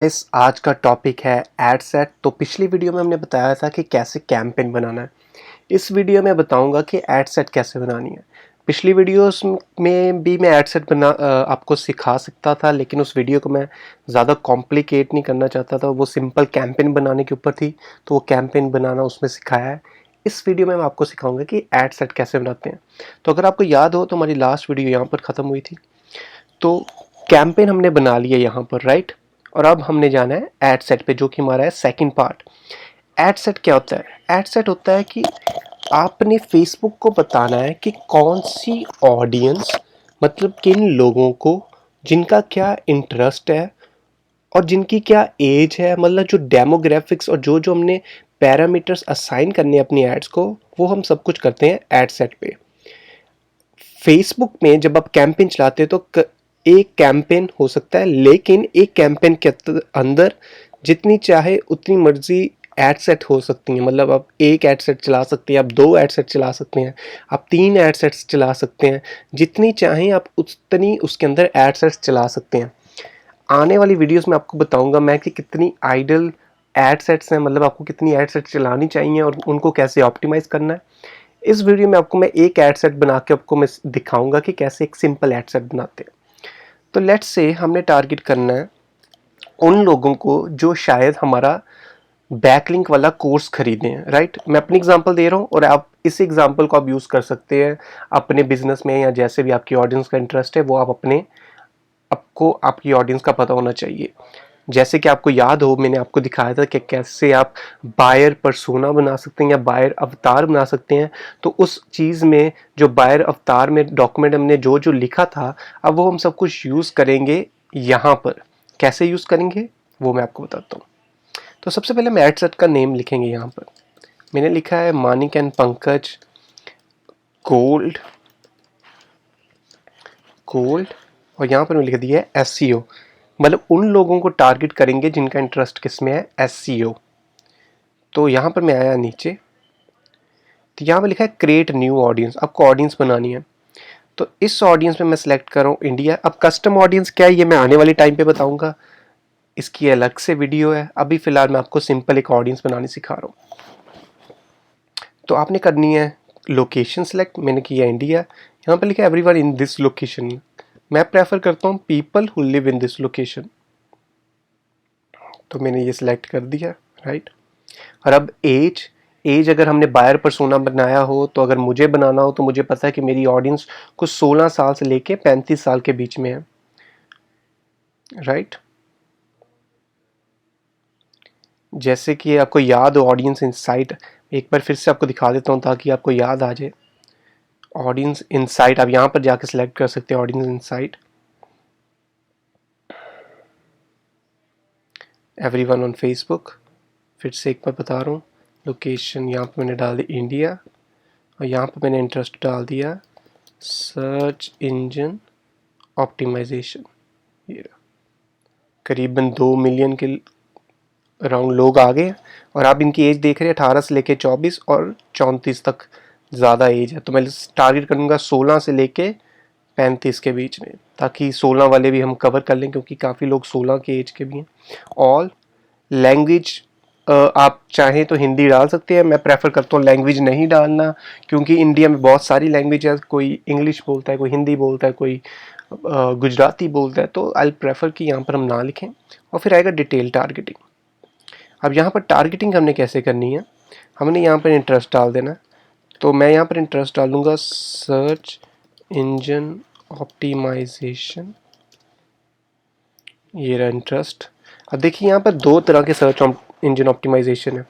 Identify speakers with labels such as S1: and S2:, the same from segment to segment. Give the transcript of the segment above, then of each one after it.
S1: इस आज का टॉपिक है एड सेट। तो पिछली वीडियो में हमने बताया था कि कैसे कैंपेन बनाना है। इस वीडियो में बताऊंगा कि एड सेट कैसे बनानी है। पिछली वीडियोस में भी मैं एड सेट आपको सिखा सकता था, लेकिन उस वीडियो को मैं ज़्यादा कॉम्प्लिकेट नहीं करना चाहता था। वो सिंपल कैंपेन बनाने के ऊपर थी, तो वो कैंपेन बनाना उसमें सिखाया है। इस वीडियो में मैं आपको सिखाऊंगा कि एड सेट कैसे बनाते हैं। तो अगर आपको याद हो तो हमारी लास्ट वीडियो यहाँ पर ख़त्म हुई थी। तो कैंपेन हमने बना लिया यहाँ पर, राइट। और अब हमने जाना है एड सेट पे, जो कि हमारा है सेकंड पार्ट। एड सेट क्या होता है? एड सेट होता है कि आपने फेसबुक को बताना है कि कौन सी ऑडियंस, मतलब किन लोगों को, जिनका क्या इंटरेस्ट है और जिनकी क्या एज है, मतलब जो डेमोग्राफिक्स और जो जो हमने पैरामीटर्स असाइन करने हैं अपनी एड्स को, वो हम सब कुछ करते हैं एड सेट पे। फेसबुक में जब आप कैंपेन चलाते हैं तो एक कैंपेन हो सकता है, लेकिन एक कैंपेन के अंदर जितनी चाहे उतनी मर्जी एड सेट हो सकती हैं। मतलब आप एक एड सेट चला सकते हैं, आप दो एड सेट चला सकते हैं, आप तीन एड सेट्स चला सकते हैं, जितनी चाहें आप उतनी उसके अंदर एड सेट्स चला सकते हैं। आने वाली वीडियोस में आपको बताऊंगा मैं कि कितनी आइडल एड सेट्स हैं, मतलब आपको कितनी एड सेट्स चलानी चाहिए और उनको कैसे ऑप्टिमाइज करना है। इस वीडियो में आपको मैं एक एड सेट बना के आपको मैं दिखाऊंगा कि कैसे एक सिंपल एड सेट बनाते हैं। तो लेट्स से हमने टारगेट करना है उन लोगों को जो शायद हमारा बैकलिंक वाला कोर्स खरीदे हैं, राइट। मैं अपनी एग्जांपल दे रहा हूँ और आप इस एग्जांपल को आप यूज़ कर सकते हैं अपने बिजनेस में, या जैसे भी आपकी ऑडियंस का इंटरेस्ट है वो आप आपको आपकी ऑडियंस का पता होना चाहिए। जैसे कि आपको याद हो, मैंने आपको दिखाया था कि कैसे आप बायर पर्सोना बना सकते हैं या बायर अवतार बना सकते हैं। तो उस चीज़ में जो बायर अवतार में डॉक्यूमेंट हमने जो जो लिखा था, अब वो हम सब कुछ यूज़ करेंगे यहाँ पर। कैसे यूज़ करेंगे वो मैं आपको बताता हूँ। तो सबसे पहले हम एड सेट का नेम लिखेंगे। यहाँ पर मैंने लिखा है Manik and Pankaj gold gold, और यहाँ पर मैंने लिख दिया है SEO। मतलब उन लोगों को टारगेट करेंगे जिनका इंटरेस्ट किस में है, SEO। तो यहाँ पर मैं आया नीचे, तो यहाँ पर लिखा है क्रिएट न्यू ऑडियंस। आपको ऑडियंस बनानी है, तो इस ऑडियंस में मैं सिलेक्ट कर रहा हूँ इंडिया। अब कस्टम ऑडियंस क्या है ये मैं आने वाली टाइम पे बताऊंगा, इसकी अलग से वीडियो है। अभी फिलहाल मैं आपको सिंपल एक ऑडियंस बनानी सिखा रहा हूँ। तो आपने करनी है लोकेशन सेलेक्ट, मैंने किया इंडिया। यहाँ पर लिखा है एवरीवन इन दिस लोकेशन। मैं प्रेफर करता हूँ people who live in this location, तो मैंने ये सिलेक्ट कर दिया, राइट। और अब एज एज अगर हमने बायर पर्सोना बनाया हो, तो अगर मुझे बनाना हो तो मुझे पता है कि मेरी ऑडियंस कुछ 16 साल से लेके 35 साल के बीच में है, राइट। जैसे कि आपको याद हो ऑडियंस इनसाइट, एक बार फिर से आपको दिखा देता हूँ ताकि आपको याद आ जाए। ऑडियंस इनसाइट आप यहाँ पर जाके सिलेक्ट कर सकते हैं, audience insight everyone on Facebook. फिर से एक बार बता रहा हूँ, लोकेशन यहाँ पर मैंने डाल दी इंडिया, और यहाँ पर मैंने इंटरेस्ट डाल दिया सर्च इंजन ऑप्टिमाइजेशन। ये करीबन 2 मिलियन के अराउंड लोग आ गए, और आप इनकी एज देख रहे हैं 18 से लेके 24 और 34 तक ज़्यादा एज है। तो मैं टारगेट करूँगा 16 से लेके 35 के बीच में, ताकि 16 वाले भी हम कवर कर लें, क्योंकि काफ़ी लोग 16 के एज के भी हैं। ऑल लैंग्वेज आप चाहें तो हिंदी डाल सकते हैं, मैं प्रेफर करता हूँ लैंग्वेज नहीं डालना, क्योंकि इंडिया में बहुत सारी लैंग्वेज है। कोई इंग्लिश बोलता है, कोई हिंदी बोलता है, कोई गुजराती बोलता है। तो आई प्रेफर कि यहाँ पर हम ना लिखें। और फिर आएगा डिटेल टारगेटिंग। अब यहाँ पर टारगेटिंग हमने कैसे करनी है, हमने यहाँ पर इंटरेस्ट डाल देना। तो मैं यहाँ पर इंटरेस्ट डालूँगा सर्च इंजन ऑप्टिमाइजेशन, ये रहा इंटरेस्ट। अब देखिए यहाँ पर दो तरह के सर्च इंजन ऑप्टिमाइजेशन है।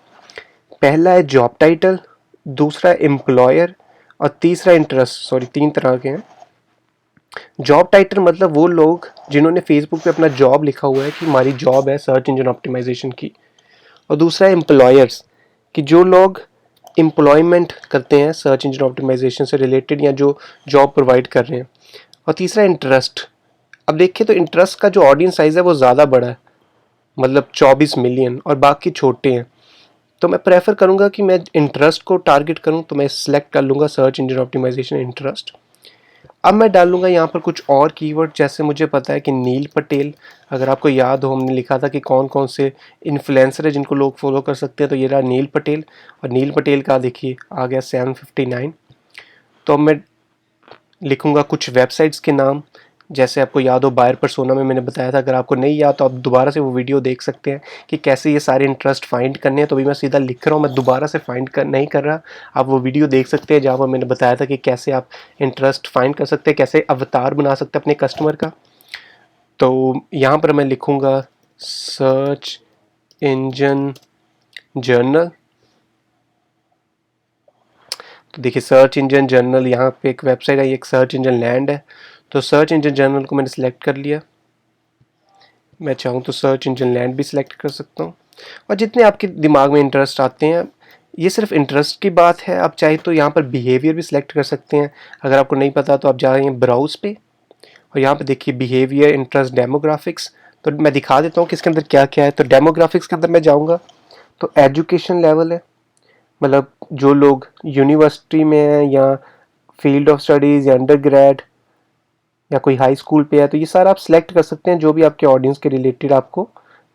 S1: पहला है जॉब टाइटल, दूसरा है एम्प्लॉयर, और तीसरा इंटरेस्ट। सॉरी, 3 तरह के हैं। जॉब टाइटल मतलब वो लोग जिन्होंने फेसबुक पे अपना जॉब लिखा हुआ है कि हमारी जॉब है सर्च इंजन ऑप्टिमाइजेशन की। और दूसरा है एम्प्लॉयर्स, कि जो लोग एम्प्लॉयमेंट करते हैं सर्च इंजन ऑप्टिमाइजेशन से रिलेटेड, या जो जॉब प्रोवाइड कर रहे हैं। और तीसरा इंटरेस्ट। अब देखिए तो इंटरेस्ट का जो ऑडियंस साइज़ है वो ज़्यादा बड़ा है, मतलब 24 मिलियन, और बाकी छोटे हैं। तो मैं प्रेफर करूँगा कि मैं इंटरेस्ट को टारगेट करूँ, तो मैं सिलेक्ट कर लूँगा सर्च इंजन ऑप्टिमाइजेशन इंटरेस्ट। अब मैं डालूंगा यहाँ पर कुछ और कीवर्ड, जैसे मुझे पता है कि नील पटेल, अगर आपको याद हो हमने लिखा था कि कौन कौन से इन्फ्लुएंसर है जिनको लोग फॉलो कर सकते हैं, तो ये रहा नील पटेल। और नील पटेल का देखिए आ गया 759। तो अब मैं लिखूंगा कुछ वेबसाइट्स के नाम, जैसे आपको याद हो बायर पर्सोना में मैंने बताया था। अगर आपको नहीं याद तो आप दोबारा से वो वीडियो देख सकते हैं कि कैसे ये सारे इंटरेस्ट फाइंड करने हैं। तो अभी मैं सीधा लिख रहा हूँ, मैं दोबारा से नहीं कर रहा। आप वो वीडियो देख सकते हैं जहाँ पर मैंने बताया था कि कैसे आप इंटरेस्ट फाइंड कर सकते हैं, कैसे अवतार बना सकते हैं अपने कस्टमर का। तो यहाँ पर मैं लिखूँगा सर्च इंजन जर्नल। तो देखिए सर्च इंजन जर्नल, यहाँ पे एक वेबसाइट है, एक सर्च इंजन लैंड है। तो सर्च इंजन जर्नल को मैंने सिलेक्ट कर लिया। मैं चाहूँ तो सर्च इंजन लैंड भी सिलेक्ट कर सकता हूँ। और जितने आपके दिमाग में इंटरेस्ट आते हैं, ये सिर्फ इंटरेस्ट की बात है। आप चाहे तो यहाँ पर बिहेवियर भी सिलेक्ट कर सकते हैं। अगर आपको नहीं पता तो आप जा रहे हैं ब्राउज पे और यहाँ पे देखिए बिहेवियर, इंटरेस्ट, डेमोग्राफिक्स। तो मैं दिखा देता हूँ कि इसके अंदर क्या क्या है। तो डेमोग्राफिक्स के अंदर मैं जाऊँगा तो एजुकेशन लेवल है, मतलब जो लोग यूनिवर्सिटी में हैं या फील्ड ऑफ स्टडीज़ या अंडर ग्रेड या कोई हाई स्कूल पे है, तो ये सारा आप सिलेक्ट कर सकते हैं जो भी आपके ऑडियंस के रिलेटेड आपको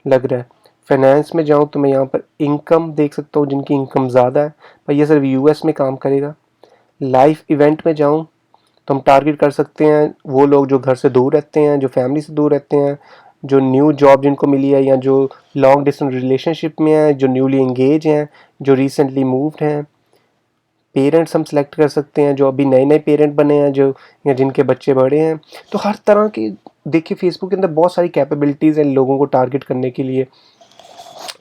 S1: लग रहा है। फाइनेंस में जाऊँ तो मैं यहाँ पर इनकम देख सकता हूँ, जिनकी इनकम ज़्यादा है, पर ये सिर्फ यूएस में काम करेगा। लाइफ इवेंट में जाऊँ तो हम टारगेट कर सकते हैं वो लोग जो घर से दूर रहते हैं, जो फैमिली से दूर रहते हैं, जो न्यू जॉब जिनको मिली है, या जो लॉन्ग डिस्टेंस रिलेशनशिप में हैं, जो न्यूली एंगेज हैं, जो रिसेंटली मूव्ड हैं। पेरेंट्स हम सेलेक्ट कर सकते हैं जो अभी नए नए पेरेंट बने हैं, जो या जिनके बच्चे बड़े हैं। तो हर तरह की देखिए फेसबुक के अंदर बहुत सारी कैपेबिलिटीज़ हैं लोगों को टारगेट करने के लिए।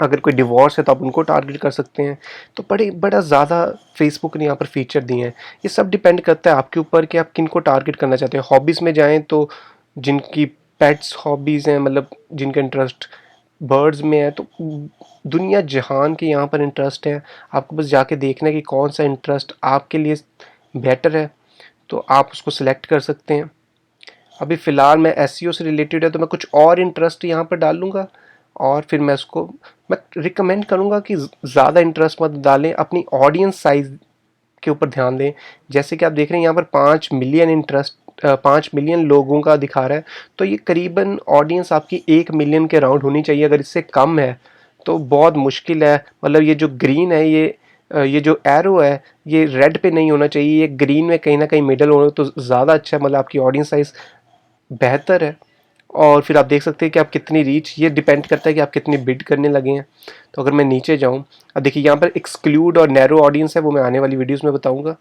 S1: अगर कोई डिवोर्स है तो आप उनको टारगेट कर सकते हैं। तो बड़ा ज़्यादा फेसबुक ने यहाँ पर फीचर दिए हैं। ये सब डिपेंड करता है आपके ऊपर कि आप किन को टारगेट करना चाहते हैं। हॉबीज़ में जाएँ तो जिनकी पेट्स हॉबीज़ हैं, मतलब जिनका इंटरेस्ट बर्ड्स में है, तो दुनिया जहान के यहाँ पर इंटरेस्ट है। आपको बस जाके देखना है कि कौन सा इंटरेस्ट आपके लिए बेटर है, तो आप उसको सिलेक्ट कर सकते हैं। अभी फ़िलहाल मैं एसईओ से रिलेटेड है तो मैं कुछ और इंटरेस्ट यहाँ पर डाल लूँगा और फिर मैं रिकमेंड करूँगा कि ज़्यादा इंटरेस्ट मत डालें, अपनी ऑडियंस साइज़ के ऊपर ध्यान दें। जैसे कि आप देख रहे हैं यहाँ पर 5 मिलियन इंटरेस्ट 5 मिलियन लोगों का दिखा रहा है, तो ये करीबन ऑडियंस आपकी 1 मिलियन के अराउंड होनी चाहिए। अगर इससे कम है तो बहुत मुश्किल है। मतलब ये जो ग्रीन है, ये जो एरो है, ये रेड पे नहीं होना चाहिए, ये ग्रीन में कहीं ना कहीं मिडल होना तो ज़्यादा अच्छा है, मतलब आपकी ऑडियंस साइज़ बेहतर है। और फिर आप देख सकते हैं कि आप कितनी रीच, ये डिपेंड करता है कि आप कितनी बिड करने लगे हैं। तो अगर मैं नीचे जाऊं, अब देखिए यहाँ पर एक्सक्लूड और नैरो ऑडियंस है, वो मैं आने वाली वीडियोस में बताऊंगा।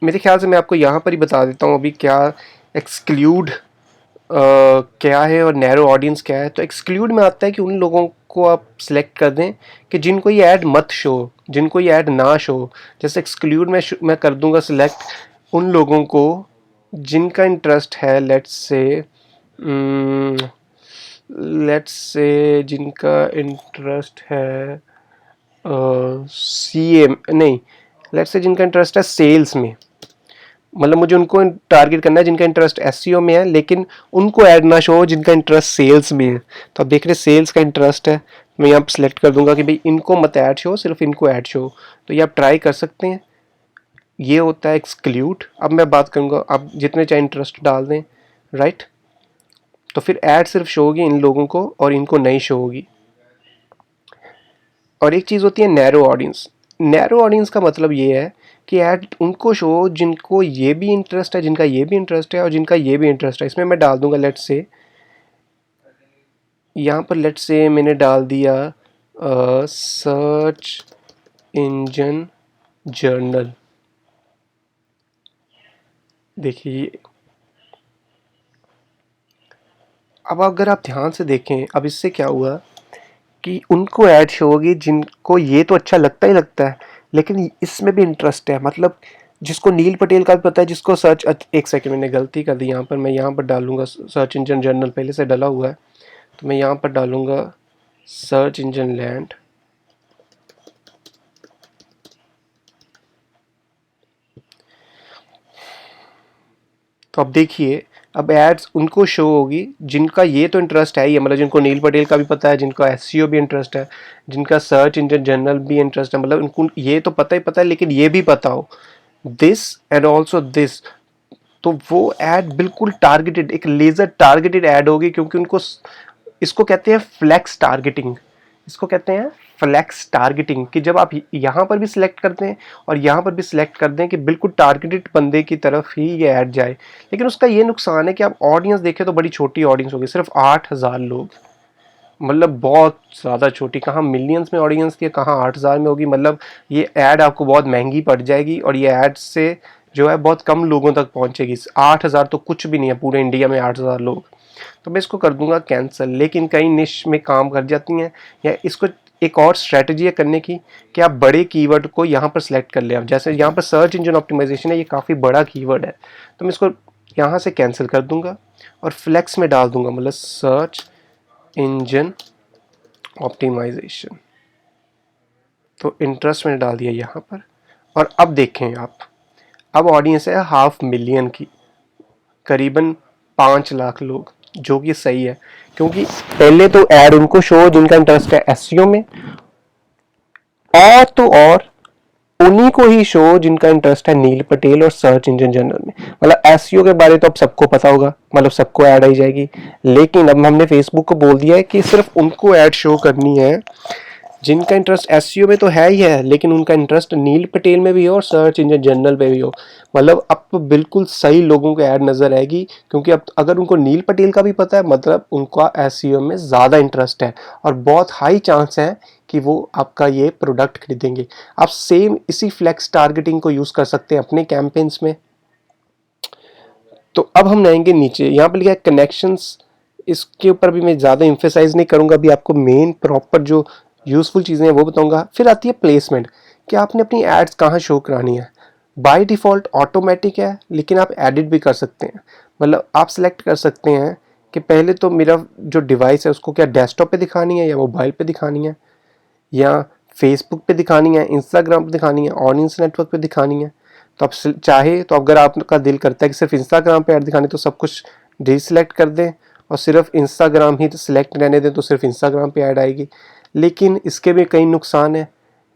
S1: मेरे ख्याल से मैं आपको यहाँ पर ही बता देता हूँ अभी क्या एक्सक्लूड क्या है और नैरो ऑडियंस क्या है। तो एक्सक्लूड में आता है कि उन लोगों को आप सिलेक्ट कर दें कि जिनको ये ऐड मत शो, जिनको ये ऐड ना शो। जैसे एक्सक्लूड में मैं कर दूंगा सिलेक्ट उन लोगों को जिनका इंटरेस्ट है, लेट्स से जिनका इंटरेस्ट है सीए नहीं, लेट्स से जिनका इंटरेस्ट है सेल्स में। मतलब मुझे उनको टारगेट करना है जिनका इंटरेस्ट एसईओ में है, लेकिन उनको ऐड ना शो जिनका इंटरेस्ट सेल्स में है। तो आप देख रहे सेल्स का इंटरेस्ट है, मैं यहाँ पर सिलेक्ट कर दूंगा कि भाई इनको मत ऐड शो, सिर्फ इनको ऐड शो। तो ये आप ट्राई कर सकते हैं। ये होता है एक्सक्लूड। अब मैं बात करूँगा, आप जितने चाहे इंटरेस्ट डाल दें, राइट। तो फिर ऐड सिर्फ शो होगी इन लोगों को और इनको नहीं शो होगी। और एक चीज़ होती है नैरो ऑडियंस। नैरो ऑडियंस का मतलब ये है कि ऐड उनको शो जिनको ये भी इंटरेस्ट है, जिनका ये भी इंटरेस्ट है और जिनका ये भी इंटरेस्ट है। इसमें मैं डाल दूंगा लेट्स से, यहाँ पर लेट्स से मैंने डाल दिया सर्च इंजन जर्नल। देखिए अब अगर आप ध्यान से देखें, अब इससे क्या हुआ कि उनको ऐड शो होगी जिनको ये तो अच्छा लगता ही लगता है, लेकिन इसमें भी इंटरेस्ट है। मतलब जिसको नील पटेल का भी पता है, जिसको सर्च, एक सेकंड मैंने गलती कर दी, यहाँ पर मैं यहाँ पर डालूंगा सर्च इंजन जर्नल, पहले से डला हुआ है तो मैं यहाँ पर डालूंगा सर्च इंजन लैंड। तो अब देखिए अब एड्स उनको शो होगी जिनका ये तो इंटरेस्ट है ही है, मतलब जिनको नील पटेल का भी पता है, जिनका एसईओ भी इंटरेस्ट है, जिनका सर्च इंजन जनरल भी इंटरेस्ट है, मतलब उनको ये तो पता ही पता है लेकिन ये भी पता हो, दिस एंड ऑल्सो दिस, तो वो ऐड बिल्कुल टारगेटेड, एक लेजर टारगेटेड ऐड होगी, क्योंकि उनको इसको कहते हैं फ्लेक्स टारगेटिंग। इसको कहते हैं फ्लेक्स टारगेटिंग, कि जब आप यहाँ पर भी सिलेक्ट करते हैं और यहाँ पर भी सिलेक्ट कर दें कि बिल्कुल टारगेटेड बंदे की तरफ ही ये ऐड जाए। लेकिन उसका ये नुकसान है कि आप ऑडियंस देखें तो बड़ी छोटी ऑडियंस होगी, सिर्फ 8,000 लोग, मतलब बहुत ज़्यादा छोटी, कहाँ मिलियंस में ऑडियंस थी, कहाँ 8,000 में होगी। मतलब ये ऐड आपको बहुत महंगी पड़ जाएगी, और ये ऐड से जो है बहुत कम लोगों तक पहुंचेगी। 8,000 तो कुछ भी नहीं है पूरे इंडिया में, 8,000 लोग। तो मैं इसको कर दूंगा कैंसिल। लेकिन कई निश में काम कर जाती हैं, या इसको एक और स्ट्रैटेजी है करने की कि आप बड़े कीवर्ड को यहाँ पर सिलेक्ट कर लें। आप जैसे यहाँ पर सर्च इंजन ऑप्टिमाइजेशन है, ये काफ़ी बड़ा कीवर्ड है, तो मैं इसको यहाँ से कैंसिल कर दूंगा और फ्लेक्स में डाल दूंगा, मतलब सर्च इंजन ऑप्टिमाइजेशन। तो इंटरेस्ट मैंने डाल दिया यहाँ पर, और अब देखें आप, अब ऑडियंस है 500,000 की, करीबन 5 लाख लोग, जो कि सही है, क्योंकि पहले तो ऐड उनको शो जिनका इंटरेस्ट है एसईओ में, और तो और उन्हीं को ही शो जिनका इंटरेस्ट है नील पटेल और सर्च इंजन जनरल में। मतलब एसईओ के बारे तो अब सबको पता होगा, मतलब सबको ऐड आई जाएगी। लेकिन अब हमने फेसबुक को बोल दिया है कि सिर्फ उनको ऐड शो करनी है जिनका इंटरेस्ट एसईओ में तो है ही है, लेकिन उनका इंटरेस्ट नील पटेल में भी हो और सर्च इंजन जनरल में भी हो। मतलब अब तो बिल्कुल सही लोगों को ऐड नजर आएगी, क्योंकि अब अगर उनको नील पटेल का भी पता है, मतलब उनका एसईओ में ज़्यादा इंटरेस्ट है, और बहुत हाई चांस है कि वो आपका ये प्रोडक्ट खरीदेंगे। आप सेम इसी फ्लेक्स टारगेटिंग को यूज़ कर सकते हैं अपने कैंपेन्स में। तो अब हम आएंगे नीचे, यहाँ पर लिखा है कनेक्शंस। इसके ऊपर भी मैं ज़्यादा इंफेसाइज नहीं करूँगा, अभी आपको मेन प्रॉपर जो यूज़फुल चीज़ें हैं वो बताऊँगा। फिर आती है प्लेसमेंट, कि आपने अपनी एड्स कहाँ शो करानी है। बाय डिफ़ॉल्ट ऑटोमेटिक है, लेकिन आप एडिट भी कर सकते हैं। मतलब आप सिलेक्ट कर सकते हैं कि पहले तो मेरा जो डिवाइस है उसको क्या डेस्कटॉप पे दिखानी है, या मोबाइल पे दिखानी है, या फेसबुक पे दिखानी है, इंस्टाग्राम पे दिखानी है, ऑडियंस नेटवर्क पे दिखानी है। तो आप चाहे तो अगर आपका दिल करता है कि सिर्फ इंस्टाग्राम पे ऐड दिखानी, तो सब कुछ डिसलेक्ट कर दें और सिर्फ इंस्टाग्राम ही सिलेक्ट रहने दें, तो सिर्फ इंस्टाग्राम पे ऐड आएगी। लेकिन इसके भी कई नुकसान है,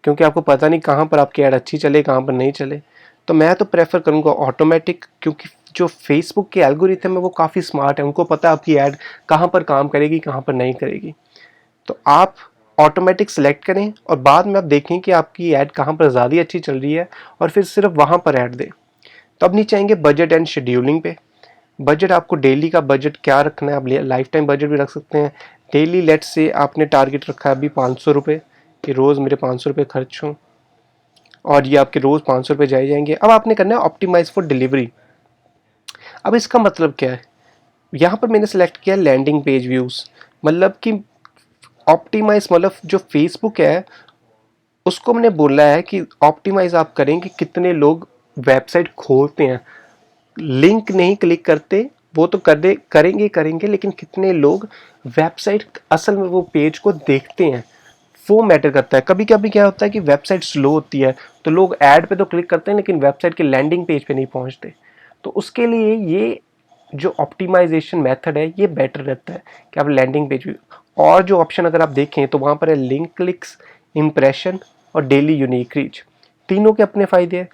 S1: क्योंकि आपको पता नहीं कहाँ पर आपकी ऐड अच्छी चले, कहाँ पर नहीं चले। तो मैं तो प्रेफर करूँगा ऑटोमेटिक, क्योंकि जो फेसबुक के एल्गोरिथम है वो काफ़ी स्मार्ट है, उनको पता है आपकी ऐड कहाँ पर काम करेगी, कहाँ पर नहीं करेगी। तो आप ऑटोमेटिक सेलेक्ट करें, और बाद में आप देखें कि आपकी ऐड कहाँ पर ज़्यादा अच्छी चल रही है, और फिर सिर्फ वहाँ पर ऐड दें। तो अब नीचे आएंगे बजट एंड शेड्यूलिंग पे। बजट आपको डेली का बजट क्या रखना है, आप लाइफ टाइम बजट भी रख सकते हैं। डेली लेट से आपने टारगेट रखा है अभी 500 रुपये, कि रोज़ मेरे 500 रुपये खर्च हों, और ये आपके रोज़ 500 रुपये जाए जाएंगे। अब आपने करना है ऑप्टिमाइज फॉर डिलीवरी। अब इसका मतलब क्या है, यहाँ पर मैंने सेलेक्ट किया लैंडिंग पेज व्यूज़। मतलब कि ऑप्टिमाइज, मतलब जो फेसबुक है उसको मैंने बोला है कि ऑप्टिमाइज आप करें कि कितने लोग वेबसाइट खोलते हैं, लिंक नहीं क्लिक करते, वो तो कर दे करेंगे करेंगे, लेकिन कितने लोग वेबसाइट असल में वो पेज को देखते हैं, वो मैटर करता है। कभी कभी क्या होता है कि वेबसाइट स्लो होती है, तो लोग ऐड पे तो क्लिक करते हैं लेकिन वेबसाइट के लैंडिंग पेज पे नहीं पहुंचते। तो उसके लिए ये जो ऑप्टिमाइजेशन मेथड है ये बेटर रहता है, कि आप लैंडिंग पेज भी, और जो ऑप्शन अगर आप देखें तो वहाँ पर है लिंक क्लिक्स, इम्प्रेशन और डेली यूनिक रीच। तीनों के अपने फ़ायदे हैं।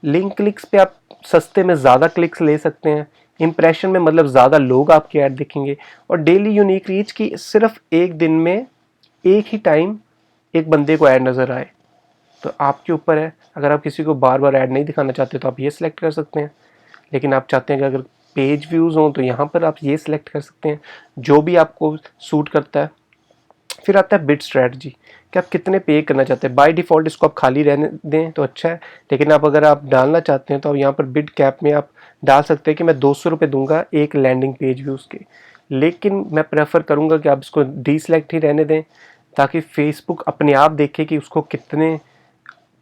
S1: लिंक क्लिक्स पे आप सस्ते में ज़्यादा क्लिक्स ले सकते हैं, इम्प्रेशन में मतलब ज़्यादा लोग आपकी ऐड देखेंगे, और डेली यूनिक रीच की सिर्फ एक दिन में एक ही टाइम एक बंदे को ऐड नज़र आए। तो आपके ऊपर है, अगर आप किसी को बार बार ऐड नहीं दिखाना चाहते तो आप ये सिलेक्ट कर सकते हैं। लेकिन आप चाहते हैं कि अगर पेज व्यूज़ हों तो यहाँ पर आप ये सिलेक्ट कर सकते हैं, जो भी आपको सूट करता है। फिर आता है बिड स्ट्रैटेजी, कि आप कितने पे करना चाहते हैं। बाय डिफ़ॉल्ट इसको आप खाली रहने दें तो अच्छा है, लेकिन आप अगर आप डालना चाहते हैं तो आप यहाँ पर बिड कैप में आप डाल सकते हैं कि मैं 200 रुपये दूंगा एक लैंडिंग पेज व्यूज़ के। लेकिन मैं प्रेफर करूँगा कि आप इसको डीसेलेक्ट ही रहने दें, ताकि फेसबुक अपने आप देखे कि उसको कितने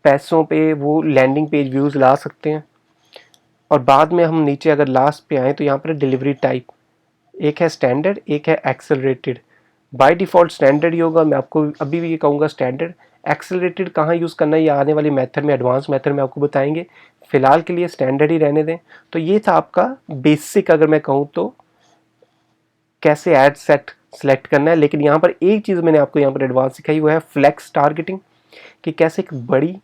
S1: पैसों पे वो लैंडिंग पेज व्यूज़ ला सकते हैं। और बाद में हम नीचे अगर लास्ट पे आएँ तो यहाँ पर डिलीवरी टाइप, एक है स्टैंडर्ड, एक है एक्सेलरेटेड। बाय डिफ़ॉल्ट स्टैंडर्ड ही होगा, मैं आपको अभी भी ये कहूँगा स्टैंडर्ड। एक्सेलरेटेड कहाँ यूज़ करना है, ये आने वाली मेथड में, एडवांस मेथड में आपको बताएंगे। फिलहाल के लिए स्टैंडर्ड ही रहने दें। तो ये था आपका बेसिक, अगर मैं कहूँ तो कैसे ऐड सेट सेलेक्ट करना है। लेकिन यहाँ पर एक चीज़ मैंने आपको यहाँ पर एडवांस सिखाई, वो है फ्लेक्स टारगेटिंग, कि कैसे एक बड़ी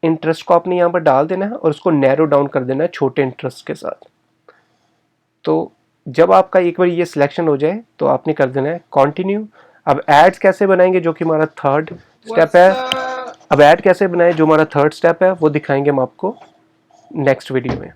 S1: इंटरेस्ट को आपने यहाँ पर डाल देना है और उसको नैरो डाउन कर देना है छोटे इंटरेस्ट के साथ। तो जब आपका एक बार ये सिलेक्शन हो जाए तो आपने कर देना है कंटिन्यू। अब एड्स कैसे बनाएंगे जो कि हमारा थर्ड स्टेप है, अब ऐड कैसे बनाएं जो हमारा थर्ड स्टेप है वो दिखाएंगे हम आपको नेक्स्ट वीडियो में।